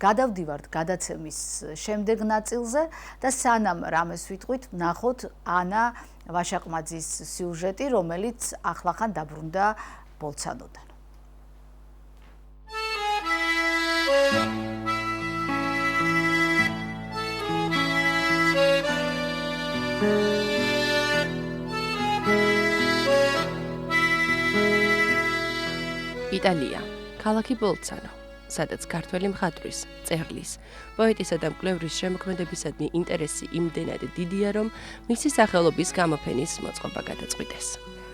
გადავდივართ გადაცემის შემდეგ ნაწილზე და სანამ რამეს ვიტყვით, ნახოთ ანა ვაშაყმაძის სიუჟეტი, რომელიც ახლახან დაბრუნდა ბოლცანოდან. იტალია, ქალაქი ბოლცანო, სადაც ქართველი მხატვრის, წერლის, პოეტისა და მკვლევრის შემოქმედებისადმი ინტერესი იმდენად დიდია, რომ მისი სახელობის გამოფენის მოწყობა გადაწყვიტეს.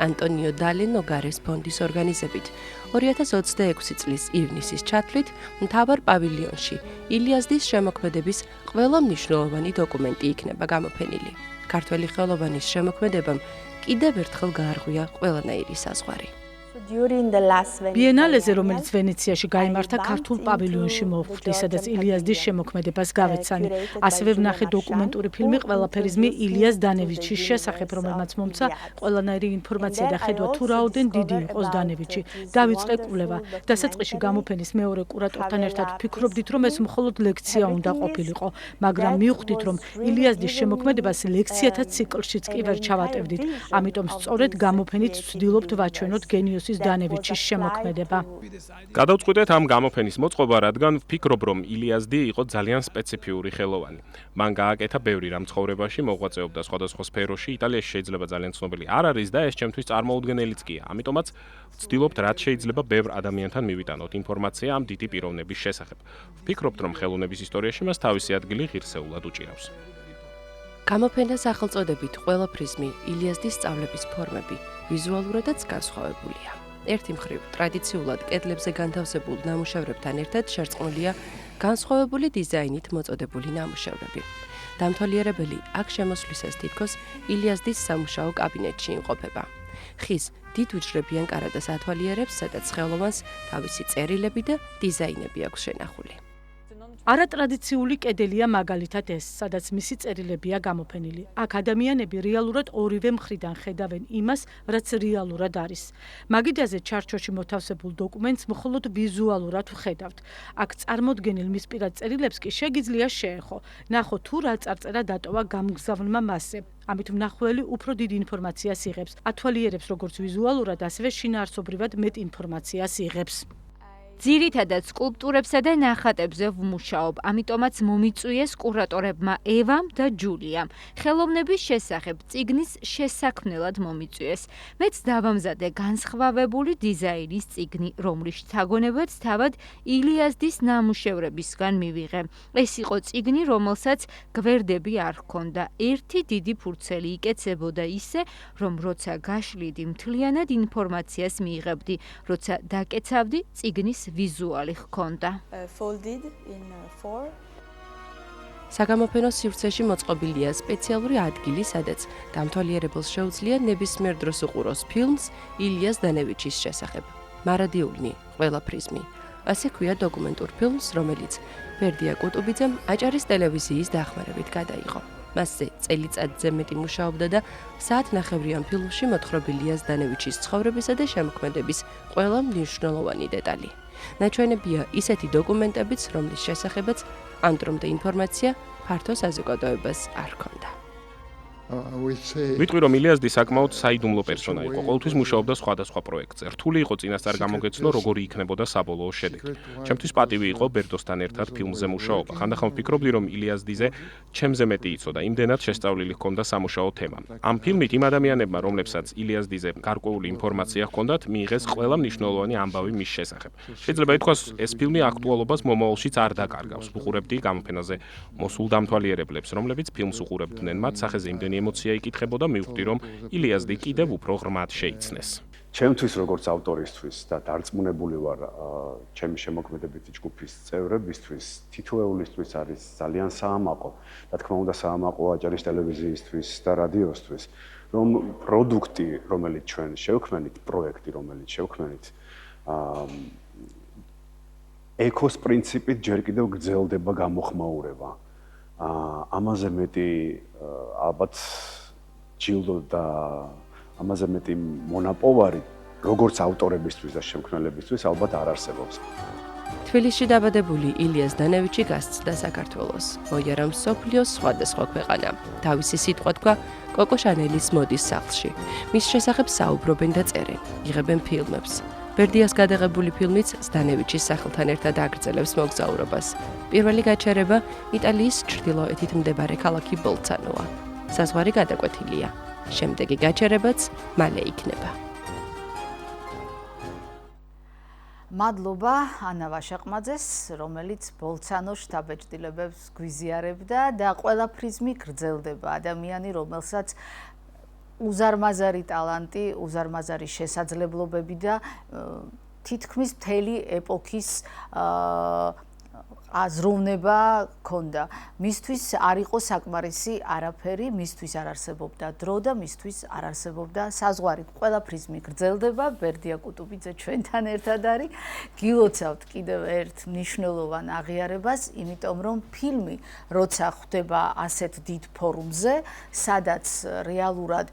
ანტონიო დალე ნოგარეს ფონდის ორგანიზებით 2026 წლის ივნისის ჩათვლით მთავარ პავილიონში ილიაზდის შემოქმედების ყველა მნიშვნელოვანი დოკუმენტი იქნება გამოფენილი. ქართველი ხელოვანის შემოქმედებამ კიდევ ერთხელ გაარღვია ყველანაირი საზღვარი. ბიენალეზე, რომელიც ვენეციაში გაიმართა, ქართულ პავილიონში მოვხვდი, სადაც ილიაზდის შემოქმედებას გავეცანი. ასევე ვნახე დოკუმენტური ფილმი ყველაფერიზმი ილიას დანევიჩის შესახებ, რომელმაც მომცა ყველანაირი ინფორმაცია და ხედვა თუ რაოდენ დიდი იყოს დანევიჩი. დავიწყე კვლევა. დასაწყისში გამოფენის მეორე კურატორთან ერთად ვფიქრობდით, რომ ეს მხოლოდ ლექცია უნდა ყოფილიყო, მაგრამ მივხვდით, რომ ილიაზდის შემოქმედებას ლექციათა ციკლშიც კი ვერ ჩავატევდით. ამიტომ სწორედ გამოფენით ვცდილობთ ვაჩვენოთ გენიოსის დანევიჩის შემოქმედება. გადავწყვიტეთ ამ გამოფენის მოწყობა, რადგან ვფიქრობ, რომ ილიაზდი იყო ძალიან სპეციფიური ხელოვანი. მან გააკეთა ბევრი რამ ცხოვრებაში, მოღვაწეობდა სხვადასხვა სფეროში, იტალიაში შეიძლება ძალიან ცნობილი არ არის და ეს ჩემთვის წარმოუდგენელიც კია. ამიტომაც ვცდილობთ, რაც შეიძლება ბევრ ადამიანთან მივიტანოთ ინფორმაცია ამ დიდი პიროვნების შესახებ. ვფიქრობთ, რომ ხელოვნების ისტორიაში მას თავისი ადგილი ღირსეულად უჭირავს. გამოფენას სახელწოდებით ყველა პრიზმი ილიაზდის სწავლების ფორმები ვიზუალურადაც განსხვავებულია. ერთი მხრივ ტრადიციულად კედლებზე განთავსებულ ნამუშევრებთან ერთად შერწყმულია განსხვავებული დიზაინით მოწოდებული ნამუშევრები. დამთვალიერებელი აქ შემოსვლისას თითქოს ილიაზდის სამუშაო კაბინეტში იმყოფება. ხის დიდ უჯრებიან კარადას ათვალიერებს, სადაც ხელოვანს თავისი წერილები და დიზაინები აქვს შენახული. არატრადიციული კედელია მაგალითად ეს, სადაც მისი წერილებია გამოფენილი. აქ ადამიანები რეალურად ორივე მხრიდან ხედავენ იმას, რაც რეალურად არის. მაგიდაზე ჩარჩოში მოთავსებულ დოკუმენტს მხოლოდ ვიზუალურად ვხედავთ. აქ წარმოდგენილ მისპირად წერილებს კი შეგიძლია შეეხო. ნახოთ თუ რა წარწერა დატოვა გამგზავრმა მასზე. ამით მნახველი უფრო დიდ ინფორმაციას იღებს. ათვალიერებს როგორც ვიზუალურად, ასევე შინაარსობრივად მეტ ინფორმაციას იღებს. ძირითადად სკულპტურებსა და ნახატებზე ვმუშაობ, ამიტომაც მომიწვიეს კურატორებმა ევამ და ჯულიამ. ხელოვნების შესახებ წიგნის შესაქმნელად მომიწვიეს. მეც დავამზადე განსხვავებული დიზაინის წიგნი, რომლის შთაგონებაც თავად ილიაზდის ნამუშევრებისგან მივიღე. ეს იყო წიგნი, რომელსაც გვერდები არ ჰქონდა. ერთი დიდი ფურცელი იკეცებოდა ისე, რომ როცა გაშლიდი მთლიანად ინფორმაციას მიიღებდი, როცა დაკეცავდი წიგნის ვიზუალი ჰქონდა. საგამოფენო სივრცეში მოწყობილია სპეციალური ადგილი, სადაც დამთვალიერებელს შეუძლია ნებისმიერ დროს უყუროს ფილმს ილიას დანევიჩის შესახებ. მარადიულნი, ყველა პრიზმი. ასე ქვია დოკუმენტურ ფილმს, რომელიც ბერდია კუტუბიძემ აჭარის ტელევიზიის დახმარებით გადაიღო. მასზე წელიწადზე მეტი მუშაობდა და საათნახევრიან ფილმში მოთხრობილია დანევიჩის ცხოვრებისა და შემოქმედების ყველა მნიშვნელოვანი დეტალი. ნაჩვენებია ისეთი დოკუმენტებიც, რომლის შესახებაც ანდრომდე ინფორმაცია ფართო საზოგადოებას არ ჰქონდა. ვიტყვი, რომ ილიაზდი საკმაოდ საიდუმლო პერსონა იყო. ყოველთვის მუშაობდა სხვადასხვა პროექტზე. რთული იყო წინასწარ გამოგეცნო, როგორი იქნებოდა საბოლოო შედეგი. ჩემთვის პატივი იყო ბერდოსთან ერთად ფილმზე მუშაობა. ხანდახან ვფიქრობდი, რომ ილიაზდიზე ჩემზე მეტი იცოდა, იმდენად შესწავლილი ჰქონდა სამუშაო თემა. ამ ფილმით იმ ადამიანებმა, რომლებსაც ილიაზდიზე გარკვეული ინფორმაცია ჰქონდათ, მიიღეს ყველა მნიშვნელოვანი ამბავი მის შესახებ. შეიძლება ითქვას, ეს ფილმი აქტუალობას მომავალშიც არ დაკარგავს. ვუყურებდი გამოფენაზე მოსულ დამთვალიერებლებს, რომლებიც ფილმს უყურებდნენ, მათ სახეზე იმდენი ემოცია იკითხებოდა, მივხვდი, რომ ილიაზდი კიდევ უფრო ღრმად შეიცნეს. ჩემთვის როგორც ავტორისთვის და დარწმუნებული ვარ ჩემი შემოქმედებითი ჯგუფის წევრებისთვის, თითოეულისთვის არის ძალიან საამაყო. რა თქმა უნდა, საამაყოა აჭარის ტელევიზიისთვის და რადიოსთვის, რომ პროდუქტი, რომელიც ჩვენ შევქმნით, პროექტი, რომელიც შევქმნით, ეკოს პრინციპით ჯერ კიდევ გრძელდება გამოხმაურება. ამაზე მეტი ალბათ ჯილდო და ამაზე მეტი მონაპოვარი როგორც ავტორებისთვის და შემქმნელებისთვის ალბათ არ არსებობს. თბილისში დაბადებული ილიას დანევიჩი გასცდა საქართველოს. მოიარა მსოფლიოს სხვადასხვა ქვეყანა. თავისი სიტყვა თქვა კოკო შანელის მოდის სახლში. მის შესახებ საუბრობენ და წერენ, იღებენ ფილმებს. ბერდიას გადაღებული ფილმიც დანევიჩის სახელთან ერთად აგრძელებს მოგზაურობას. პირველი გაჩერება იტალიის ჩრდილოეთით მდებარე ქალაქი ბოლცანოა. საზღვარი გადაკვეთილია. შემდეგი გაჩერებაც მალე იქნება. მადლობა ანა ვაშაყმაძეს, რომელიც ბოლცანოს შტაბ-ეჭდილებებს გვიზიარებდა და ყველაფრიზმი გრძელდება. ადამიანი, რომელსაც უზარმაზარი ტალანტი, უზარმაზარი შესაძლებლობები და თითქმის მთელი ეპოქის აზროვნება ჰქონდა. მისთვის არ იყო საკმარისი არაფერი, მისთვის არ არსებობდა დრო და მისთვის არ არსებობდა საზღვარი. ყველაფრიზმი გრძელდება. ბერდია კუტუბიძე ჩვენთან ერთად არის. გილოცავთ კიდევ ერთ მნიშვნელოვან აღიარებას, იმიტომ რომ ფილმი, როცა ხვდება ასეთ დიდ ფორუმზე, სადაც რეალურად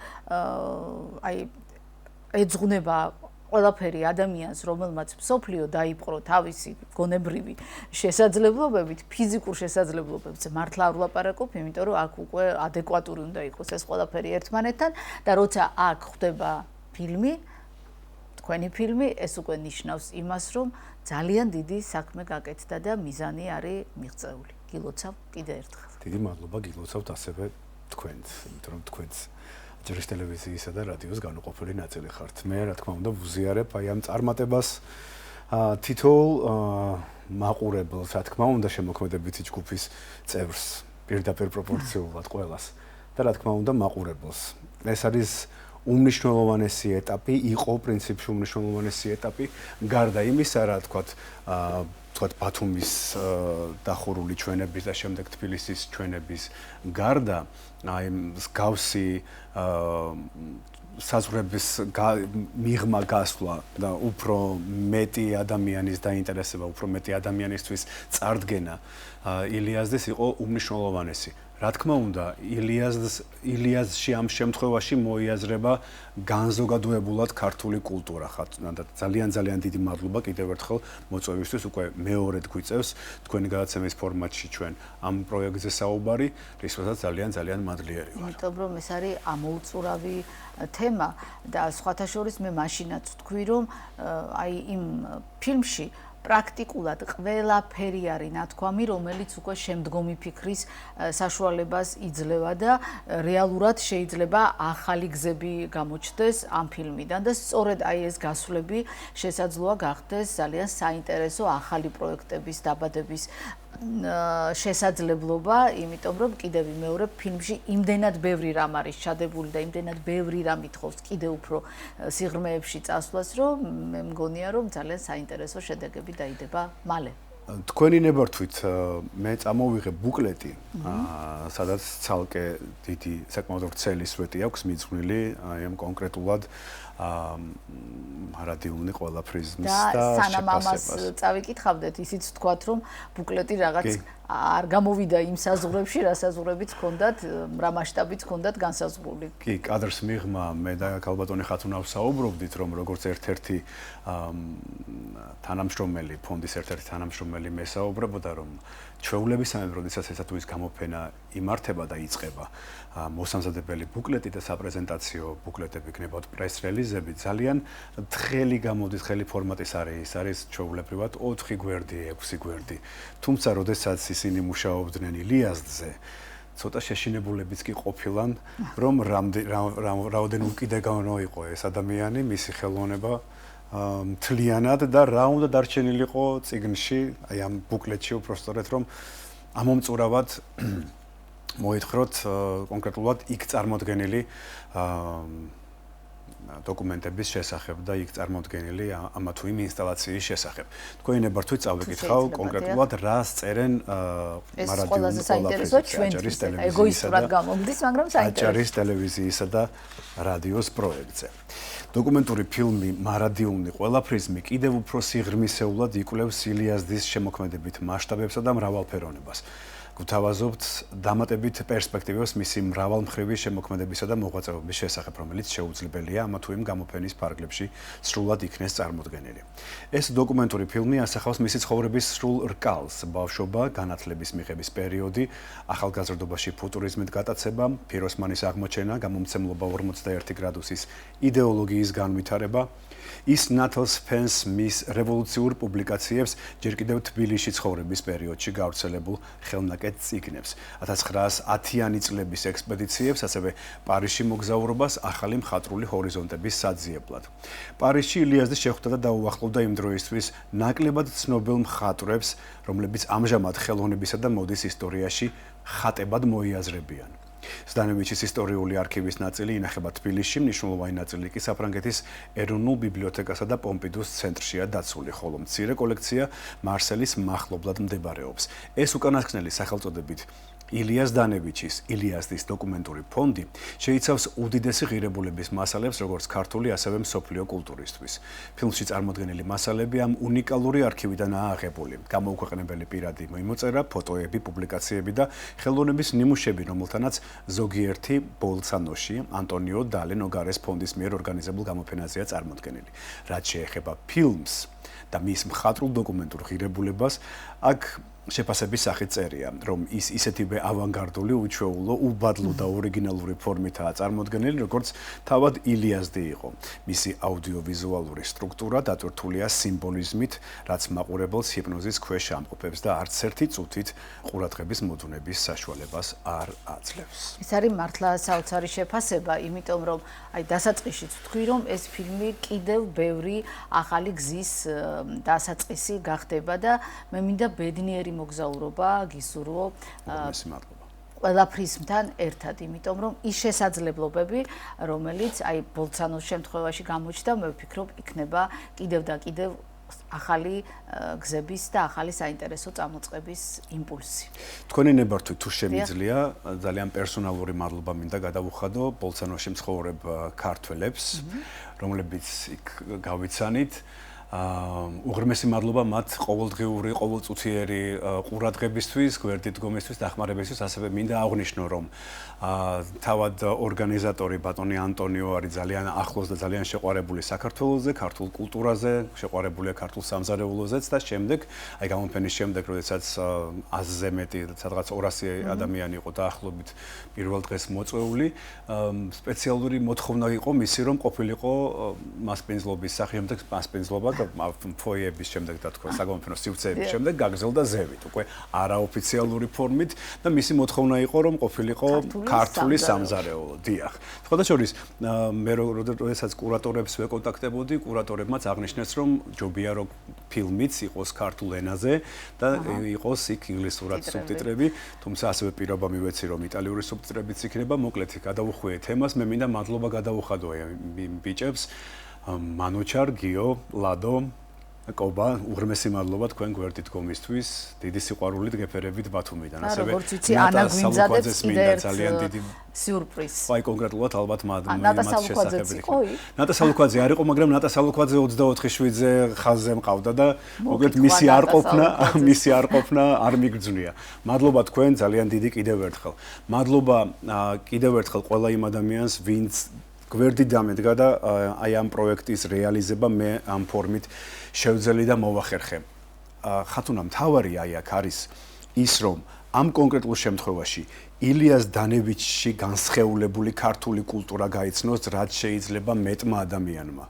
ეძღვნება ყველაფერი ადამიანს, რომელმაც მსოფლიო დაიპყრო თავისი გონებრივი შესაძლებლობებით, ფიზიკურ შესაძლებლობებზე მართლა არ ვლაპარაკობ, იმიტომ რომ აქ უკვე ადეკვატური უნდა იყოს ეს ყველაფერი ერთმანეთთან და როცა აქ ხვდება ფილმი, თქვენი ფილმი, ეს უკვე ნიშნავს იმას, რომ ძალიან დიდი საქმე გაკეთდა და მიზანი არის მიღწეული. გილოცავ კიდე ერთხელ. დიდი მადლობა გილოცავთ ასევე თქვენს, იმიტომ რომ თქვენს ჯერის ტელევიზიისა და რადიოს განუყოფელი ნაწილი ხართ. მე რა თქმა უნდა ვუზიარებ აი ამ წარმატებას თითოეულ მაყურებელს, რა თქმა უნდა შემოქმედებითი ჯგუფის წევრს, პირდაპირ პროპორციულად ყველას და რა თქმა უნდა მაყურებელს. ეს არის უმნიშვნელოვანესი ეტაპი, იყო პრინციპში უმნიშვნელოვანესი ეტაპი, გარდა იმისა, რა თქვათ, ბათუმის დახურული ჩვენების და შემდეგ თბილისის ჩვენების გარდა აი მსგავსი საზღვრების მიღმა გასვლა და უფრო მეტი ადამიანის დაინტერესება, უფრო მეტი ადამიანისთვის წარდგენა ილიაზდეს იყო უმნიშვნელოვანესი. რა თქმა უნდა, ილიაზში ამ შემთხვევაში მოიაზრება განზოგადოებულად ქართული კულტურა. და ძალიან დიდი მადლობა კიდევ ერთხელ მოწვევისთვის, უკვე მეორედ გვიწევს თქვენი გადაცემის ფორმატში ჩვენ ამ პროექტზე საუბარი, რისთვისაც ძალიან მადლიერი ვარ. იმიტომ რომ ეს არის ამოუწურავი თემა და სხვათა შორის მე მაშინაც ვთქვი, რომ აი იმ ფილმში პრაქტიკულად ყველაფერი არის ნათქვამი, რომელიც უკვე შემდგომი ფიქრის საშუალებას იძლევა და რეალურად შეიძლება ახალი გზები გამოჩნდეს ამ ფილმიდან და სწორედ აი ეს გასვლები შესაძლოა გახდეს ძალიან საინტერესო ახალი პროექტების დაბადების შესაძლებლობა, იმიტომ რომ კიდევ ვიმეორებ, ფილმში იმდენად ბევრი რამ არის ჩადებული და იმდენად ბევრი რამ ითხოვს კიდევ უფრო სიღრმეებში წასვლას, რომ მე მგონია, რომ ძალიან საინტერესო შედეგები დაიდება მალე. თქვენი ნებართვით მე წამოვიღე ბუკლეტი, სადაც ცალკე დიდი საკმაოდ ვრცელი სვეტი აქვს მიძღვნილი აი ამ კონკრეტულად რადიულნი ყველაფრიზმის და სანამ ამას წავიკითხავდეთ, ისიც ვთქვათ, რომ ბუკლეტი რაღაც არ გამოვიდა იმ საზღვრებში, რა საზღვრებიც ჰქონდათ, რა მასშტაბიც ჰქონდათ განსაზღვრული. კი, კადრს მიღმა მე და ქალბატონი ხათუნა ვსაუბრობდით, რომ როგორც ერთ-ერთი თანამშრომელი, ფონდის ერთ-ერთი თანამშრომელი მესაუბრებოდა, რომ ჩვეულებისამებრ, როდესაც ესა თუ ის გამოფენა იმართება და იწყება, მოსამზადებელი ბუკლეტი და საპრეზენტაციო ბუკლეტები გნებავთ პრეს-რელიზები, ძალიან თხელი გამოდის, თხელი ფორმატის არის, ის არის ჩვეულებრივად 4 გვერდი, 6 გვერდი. თუმცა, როდესაც ისინი მუშაობდნენ ილიაზზე, ცოტა შეშინებულებიც კი ყოფილან, რომ რაოდენ უკიდეგანო იყო ეს ადამიანი, მისი ხელოვნება მთლიანად და რა უნდა დარჩენილიყო წიგნში, აი ამ ბუკლეტში უბრალოდ რომ ამომწურავად მოითხროთ კონკრეტულად იქ წარმოდგენილი დოკუმენტების შესახებ და იქ წარმოდგენილი ამა თუ იმ ინსტალაციის შესახებ. თქვენი ნებართვით წავიკითხავ კონკრეტულად რას წერენ მარადიულ ყველაფერს ეგოისტურად გამოგდის, მაგრამ საინტერესო აჭარის ტელევიზიისა და რადიოს პროექტზე. დოკუმენტური ფილმი მარადიულნი ყველაფრიზმი კიდევ უფრო სიღრმისეულად იკვლევს ილიაზდის შემოქმედებით მასშტაბებსა და მრავალფეროვნებას. გვთავაზობთ დამატებით პერსპექტივებს მისი მრავალმხრივი შემოქმედებისა და მოღვაწეობის შესახებ, რომელიც შეუძლებელია ამა თუ იმ გამოფენის ფარგლებში სრულად იქნეს წარმოდგენილი. ეს დოკუმენტური ფილმი ასახავს მისი ცხოვრების სრულ რკალს: ბავშვობა, განათლების მიღების პერიოდი, ახალგაზრდობაში ფუტურიზმით გატაცება, ფიროსმანის აღმოჩენა, გამომცემლობა 41 გრადუსის იდეოლოგიის განვითარება, ის ნათელს ფენს მის რევოლუციურ პუბლიკაციებს ჯერ კიდევ თბილისში ცხოვრების პერიოდში გავრცელებულ ხელნაკეთ წიგნებს, 1910-იანი წლების ექსპედიციებს, ასევე პარიზში მოგზაურობას ახალი მხატვრული ჰორიზონტების საძიებლად. პარიზში ილიასდი შეხვდა და დაუახლოვდა იმ დროისთვის ნაკლებად ცნობილ მხატვრებს, რომლებიც ამჟამად ხელოვნებისა და მოდის ისტორიაში ხატებად მოიაზრებიან. ზდანევიჩის ისტორიული არქივის ნაწილი ინახება თბილისში, მნიშვნელოვანი ნაწილი კი საფრანგეთის ეროვნულ ბიბლიოთეკასა და პომპიდუს ცენტრშია დაცული, ხოლო მცირე კოლექცია მარსელის მახლობლად მდებარეობს. ეს უკანასკნელი სახელწოდებით ილიას დანევიჩის ილიასდის დოკუმენტური ფონდი შეიცავს უდიდესი ღირებულების მასალებს როგორც ქართული, ასევე მსოფლიო კულტურისთვის. ფილმში წარმოდგენილი მასალები ამ უნიკალური არქივიდანაა აღებული. გამოუქვეყნებელი პირადი მიმოწერა, ფოტოები, პუბლიკაციები და ხელოვნების ნიმუშები, რომელთანაც ზოგიერთი ბოლცანოში ანტონიო დალე ნოგარეს ფონდის მიერ ორგანიზებულ გამოფენაზეა წარმოდგენილი. რაც შეეხება ფილმს და მის მხატვრულ დოკუმენტურ ღირებულებას, აქ შეფასების სახით წერია, რომ ის ისეთივე ავანგარდული, უჩვეულო, უბადლო და ორიგინალური ფორმითაა წარმოდგენილი, როგორც თავად ილიასდი იყო. მისი აუდიოვიზუალური სტრუქტურა დატვირთულია სიმბოლიზმით, რაც მაყურებელს ჰიპნოზის ქვეშ ამყოფებს და არც ერთი წუთით ყურადღების მოდუნების საშუალებას არ აძლევს. ეს არის მართლა საოცარი შეფასება, იმიტომ რომ აი დასაწყისშიც ვთქვი, რომ ეს ფილმი კიდევ ბევრი ახალი გზის დასაწყისი გახდება და მე მინდა ბედნიერი მოგზაურობა გისურვო ყველაფრისმთან ერთად, იმიტომ რომ ის შესაძლებლობები, რომელიც აი ბოლცანოს შემთხვევაში გამოჩნდა, მე ვფიქრობ, იქნება კიდევ და კიდევ ახალი გზების და ახალი საინტერესო წამოწყების იმპულსი. თქვენი ნებართვით თუ შემიძლია, ძალიან პერსონალური მადლობა მინდა გადავუხადო ბოლცანოში მცხოვრებ ქართველებს, რომლებიც იქ გავიცანით. უღრმესი მადლობა მათ ყოველდღიური, ყოველწუთიერი ყურადღებისთვის, გვერდით დგომისთვის, დახმარებისთვის, ასევე მინდა აღვნიშნო, რომ თავად ორგანიზატორი ბატონი ანტონიო არის ძალიან ახლოს და ძალიან შეყვარებული საქართველოზე, ქართულ კულტურაზე, შეყვარებულია ქართულ სამზარეულოზეც და შემდეგ, აი გამოფენის შემდეგ, როდესაც 100-ზე მეტი, სადღაც 200 ადამიანი იყო დაახლოებით პირველ დღეს მოწვეული, სპეციალური მოთხოვნა იყო მისი, რომ ყოფილიყო მასპინძლობის სახეობრივ მასპინძლობა ფოიების შემდეგ და თქვა საგამოფენო სივრცეების შემდეგ გაგრძელდა ზევით, უკვე არაოფიციალური ფორმით და მისი მოთხოვნა იყო, რომ ყოფილიყო ქართული სამზარეულო. დიახ. სხვადასხვა მე როდესაც კურატორებს ვეკონტაქტებოდი, კურატორებმაც აღნიშნეს, რომ ჯობია რომ ფილმიც იყოს ქართულ ენაზე და იყოს იქ ინგლისურად სუბტიტრები, თუმცა ასევე პირობა მივეცი, რომ იტალიური სუბტიტრებიც იქნება, მოკლედ გადავუხვიე თემას, მე მინდა მადლობა გადავუხადო ბიჭებს, მანუჩარ, გიო, ლადო, კობა, უღრმესი მადლობა თქვენ გვერდით დგომისთვის, დიდი სიყვარულით გეფერებით ბათუმიდან. ასევე ანა გვიმზადებს ძალიან დიდი სიურპრიზი. აი კონკრეტულად ალბათ შესაძლებელი. ნატა სალუქვაძე არ იყო, მაგრამ ნატა სალუქვაძე 24/7-ზე ხაზზე მყავდა და მოკლედ მისი არ ყოფნა არ მიგრძნია. მადლობა თქვენ, ძალიან დიდი კიდევ ერთხელ. მადლობა კიდევ ერთხელ ყველა იმ ადამიანს, ვინც გვერდით დამედგა და აი ამ პროექტის რეალიზება მე ამ ფორმით შევძელი და მოვახერხე. ხათუნა მთავარი აი აქ არის ის, რომ ამ კონკრეტულ შემთხვევაში ილიას დანევიჩში განსხეულებული ქართული კულტურა გაიცნოს, რაც შეიძლება მეტმა ადამიანმა.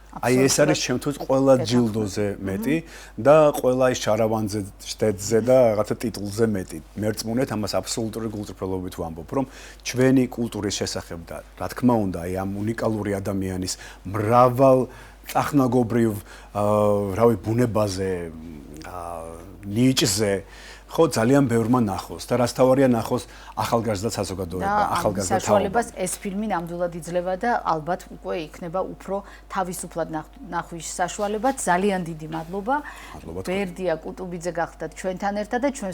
აი ეს არის ჩემთვის ყველა ჯილდოზე მეტი და ყველა ის შარავანზე შტედზე და რაღაცა ტიტულზე მეტი. მერწმუნეთ ამას აბსოლუტური გულწრფელობით ვამბობ, რომ ჩვენი კულტურის შესახებ და რა თქმა უნდა, აი ამ უნიკალური ადამიანის მრავალ წახნაგობრივ ბუნებაზე, ნიჭზე ხო ძალიან ბევრმა ნახოს და რაც თავარია ნახოს ახალგაზრდა საზოგადოება, ახალგაზრდა საშუალებას ეს ფილმი ნამდვილად იძლევა და ალბათ უკვე იქნება უფრო თავისუფლად ნახვის საშუალება. ძალიან დიდი მადლობა. ბერდია კუტუბიძე გახდათ ჩვენთან ერთად და ჩვენ